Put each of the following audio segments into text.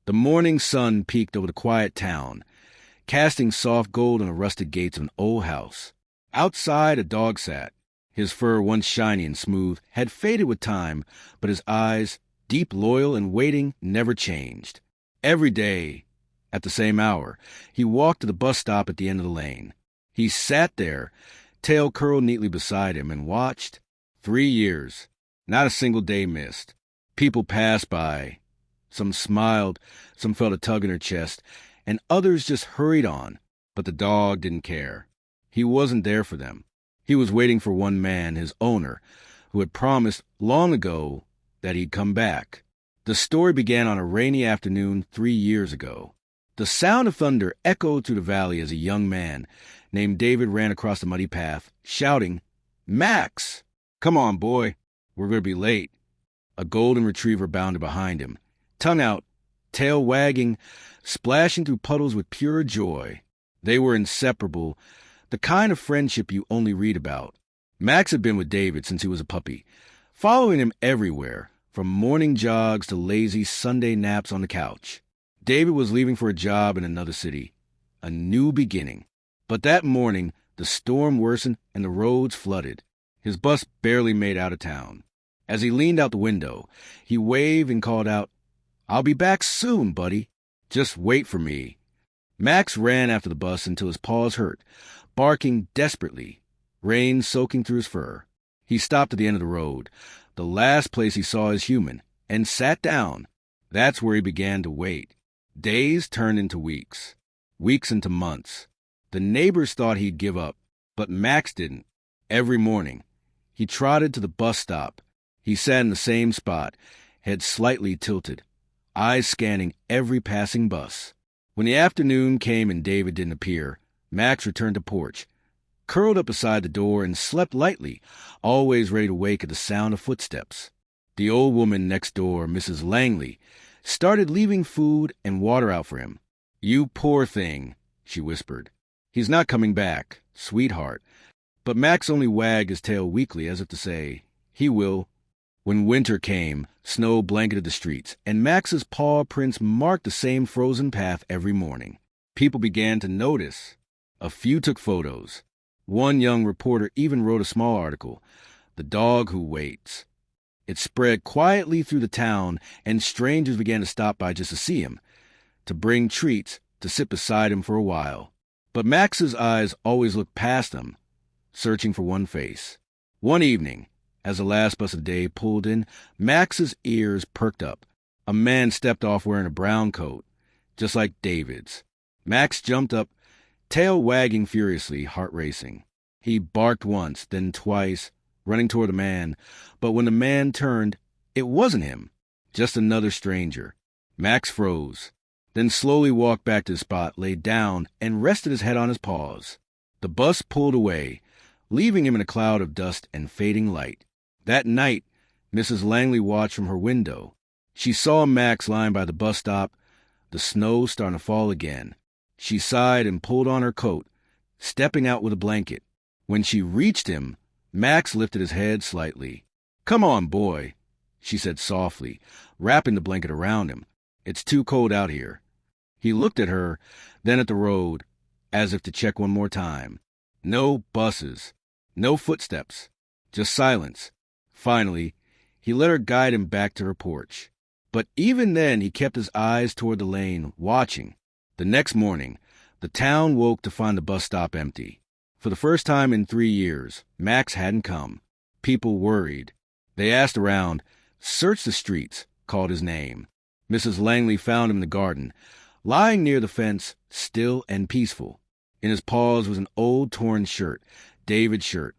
The morning sun peeked over the quiet town, casting soft gold on the rusted gates of an old house. Outside, a dog sat. His fur, once shiny and smooth, had faded with time, but his eyes, deep, loyal, and waiting, never changed. Every day, at the same hour, he walked to the bus stop at the end of the lane. He sat there, tail curled neatly beside him, and watched. 3 years. Not a single day missed. People passed by. Some smiled, some felt a tug in her chest, and others just hurried on. But the dog didn't care. He wasn't there for them. He was waiting for one man, his owner, who had promised long ago that he'd come back. The story began on a rainy afternoon 3 years ago. The sound of thunder echoed through the valley as a young man named David ran across the muddy path, shouting, "Max! Come on, boy. We're going to be late." A golden retriever bounded behind him, tongue out, tail wagging, splashing through puddles with pure joy. They were inseparable, the kind of friendship you only read about. Max had been with David since he was a puppy, following him everywhere, from morning jogs to lazy Sunday naps on the couch. David was leaving for a job in another city, a new beginning. But that morning, the storm worsened and the roads flooded. His bus barely made out of town. As he leaned out the window, he waved and called out, "I'll be back soon, buddy. Just wait for me." Max ran after the bus until his paws hurt, barking desperately, rain soaking through his fur. He stopped at the end of the road, the last place he saw his human, and sat down. That's where he began to wait. Days turned into weeks, weeks into months. The neighbors thought he'd give up, but Max didn't. Every morning, he trotted to the bus stop. He sat in the same spot, head slightly tilted, eyes scanning every passing bus. When the afternoon came and David didn't appear, Max returned to porch, curled up beside the door, and slept lightly, always ready to wake at the sound of footsteps. The old woman next door, Mrs. Langley, started leaving food and water out for him. "You poor thing," she whispered. "He's not coming back, sweetheart." But Max only wagged his tail weakly as if to say, "He will." When winter came, snow blanketed the streets, and Max's paw prints marked the same frozen path every morning. People began to notice. A few took photos. One young reporter even wrote a small article, "The Dog Who Waits." It spread quietly through the town, and strangers began to stop by just to see him, to bring treats, to sit beside him for a while. But Max's eyes always looked past them, searching for one face. One evening, as the last bus of the day pulled in, Max's ears perked up. A man stepped off wearing a brown coat, just like David's. Max jumped up, tail wagging furiously, heart racing. He barked once, then twice, running toward the man, but when the man turned, it wasn't him, just another stranger. Max froze, then slowly walked back to the spot, laid down, and rested his head on his paws. The bus pulled away, leaving him in a cloud of dust and fading light. That night, Mrs. Langley watched from her window. She saw Max lying by the bus stop, the snow starting to fall again. She sighed and pulled on her coat, stepping out with a blanket. When she reached him, Max lifted his head slightly. "Come on, boy," she said softly, wrapping the blanket around him. "It's too cold out here." He looked at her, then at the road, as if to check one more time. No buses, no footsteps, just silence. Finally, he let her guide him back to her porch. But even then, he kept his eyes toward the lane, watching. The next morning, the town woke to find the bus stop empty. For the first time in 3 years, Max hadn't come. People worried. They asked around, searched the streets, called his name. Mrs. Langley found him in the garden, lying near the fence, still and peaceful. In his paws was an old torn shirt, David's shirt,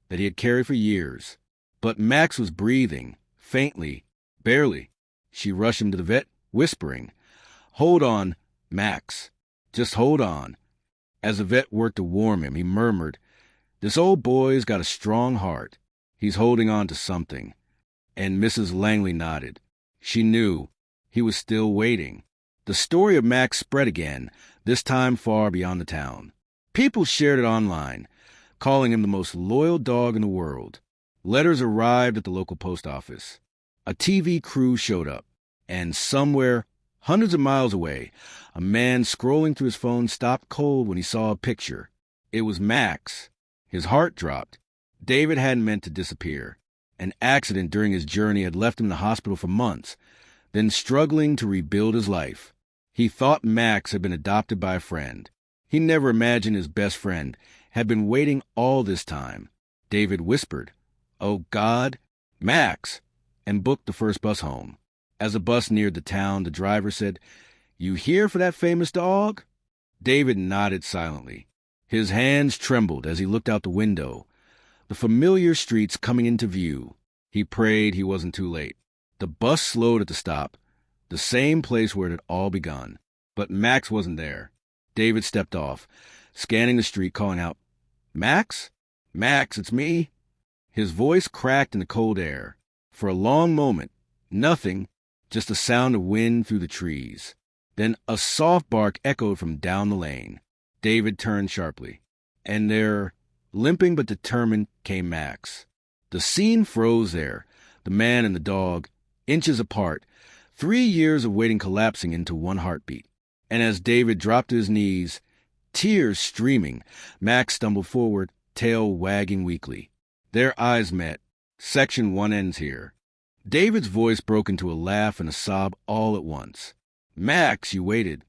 that he had carried for years. But Max was breathing, faintly, barely. She rushed him to the vet, whispering, "Hold on, Max. Just hold on." As the vet worked to warm him, he murmured, "This old boy's got a strong heart. He's holding on to something." And Mrs. Langley nodded. She knew. He was still waiting. The story of Max spread again, this time far beyond the town. People shared it online, calling him the most loyal dog in the world. Letters arrived at the local post office. A TV crew showed up, and somewhere Hundreds of miles away, a man scrolling through his phone stopped cold when he saw a picture. It was Max. His heart dropped. David hadn't meant to disappear. An accident during his journey had left him in the hospital for months, then struggling to rebuild his life. He thought Max had been adopted by a friend. He never imagined his best friend had been waiting all this time. David whispered, "Oh, God, Max," and booked the first bus home. As the bus neared the town, the driver said, "You here for that famous dog?" David nodded silently. His hands trembled as he looked out the window. The familiar streets coming into view. He prayed he wasn't too late. The bus slowed at the stop, the same place where it had all begun. But Max wasn't there. David stepped off, scanning the street, calling out, "Max? Max, it's me." His voice cracked in the cold air. For a long moment, nothing, just the sound of wind through the trees. Then a soft bark echoed from down the lane. David turned sharply, and there, limping but determined, came Max. The scene froze there, the man and the dog, inches apart, 3 years of waiting collapsing into one heartbeat. And as David dropped to his knees, tears streaming, Max stumbled forward, tail wagging weakly. Their eyes met. Section 1 ends here. David's voice broke into a laugh and a sob all at once. "Max, you waited."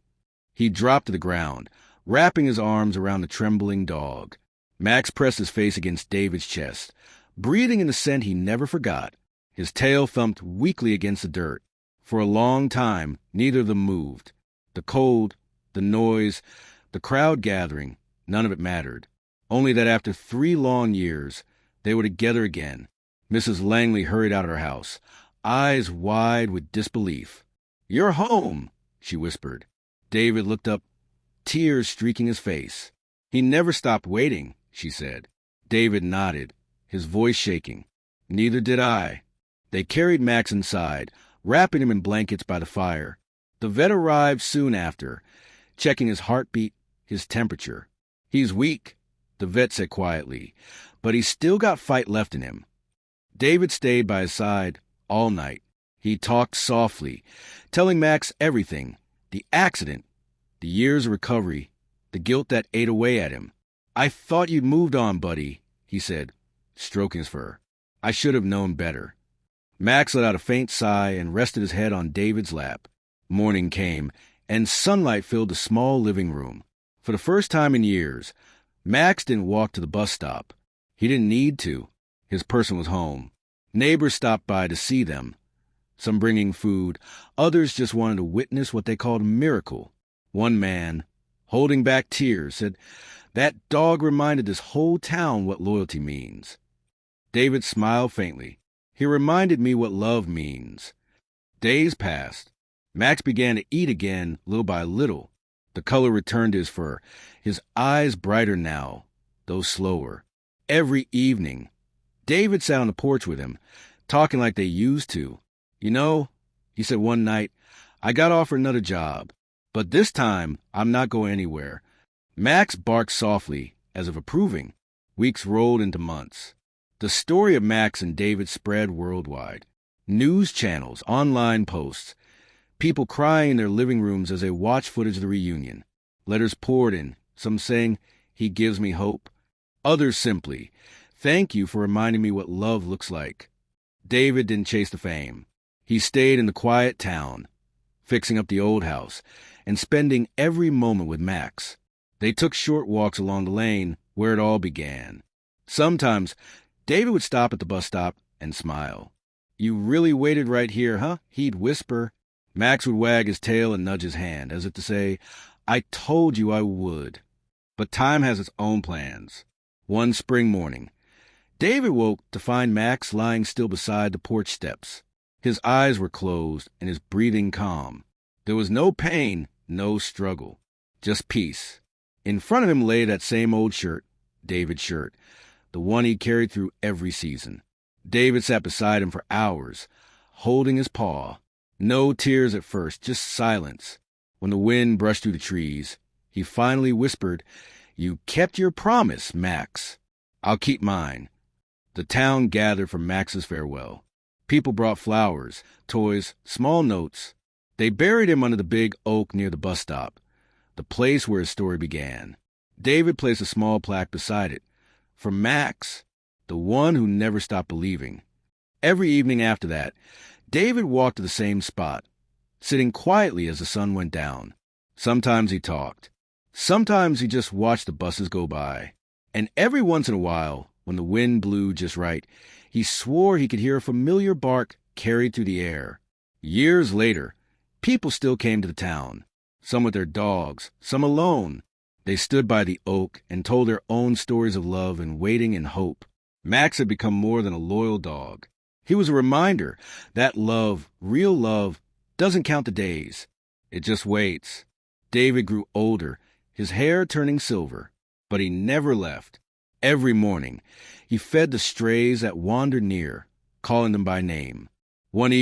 He dropped to the ground, wrapping his arms around the trembling dog. Max pressed his face against David's chest, breathing in the scent he never forgot. His tail thumped weakly against the dirt. For a long time, neither of them moved. The cold, the noise, the crowd gathering, none of it mattered. Only that after 3 long years, they were together again. Mrs. Langley hurried out of her house, eyes wide with disbelief. "You're home," she whispered. David looked up, tears streaking his face. "He never stopped waiting," she said. David nodded, his voice shaking. "Neither did I." They carried Max inside, wrapping him in blankets by the fire. The vet arrived soon after, checking his heartbeat, his temperature. "He's weak," the vet said quietly, "but he's still got fight left in him." David stayed by his side all night. He talked softly, telling Max everything, the accident, the years of recovery, the guilt that ate away at him. "I thought you'd moved on, buddy," he said, stroking his fur. "I should have known better." Max let out a faint sigh and rested his head on David's lap. Morning came, and sunlight filled the small living room. For the first time in years, Max didn't walk to the bus stop. He didn't need to. His person was home. Neighbors stopped by to see them, some bringing food. Others just wanted to witness what they called a miracle. One man, holding back tears, said, "That dog reminded this whole town what loyalty means." David smiled faintly. "He reminded me what love means." Days passed. Max began to eat again, little by little. The color returned to his fur, his eyes brighter now, though slower. Every evening, David sat on the porch with him, talking like they used to. "You know," he said one night, "I got offered another job, but this time I'm not going anywhere." Max barked softly, as if approving. Weeks rolled into months. The story of Max and David spread worldwide. News channels, online posts, people crying in their living rooms as they watched footage of the reunion. Letters poured in, some saying, "He gives me hope." Others simply, "Thank you for reminding me what love looks like." David didn't chase the fame. He stayed in the quiet town, fixing up the old house, and spending every moment with Max. They took short walks along the lane where it all began. Sometimes, David would stop at the bus stop and smile. "You really waited right here, huh?" he'd whisper. Max would wag his tail and nudge his hand, as if to say, "I told you I would." But time has its own plans. One spring morning, David woke to find Max lying still beside the porch steps. His eyes were closed and his breathing calm. There was no pain, no struggle, just peace. In front of him lay that same old shirt, David's shirt, the one he carried through every season. David sat beside him for hours, holding his paw. No tears at first, just silence. When the wind brushed through the trees, he finally whispered, "You kept your promise, Max." "I'll keep mine." The town gathered for Max's farewell. People brought flowers, toys, small notes. They buried him under the big oak near the bus stop, the place where his story began. David placed a small plaque beside it. For Max, the one who never stopped believing. Every evening after that, David walked to the same spot, sitting quietly as the sun went down. Sometimes he talked. Sometimes he just watched the buses go by. And every once in a while, when the wind blew just right, he swore he could hear a familiar bark carried through the air. Years later, people still came to the town, some with their dogs, some alone. They stood by the oak and told their own stories of love and waiting and hope. Max had become more than a loyal dog. He was a reminder that love, real love, doesn't count the days. It just waits. David grew older, his hair turning silver, but he never left. Every morning, he fed the strays that wandered near, calling them by name. One evening,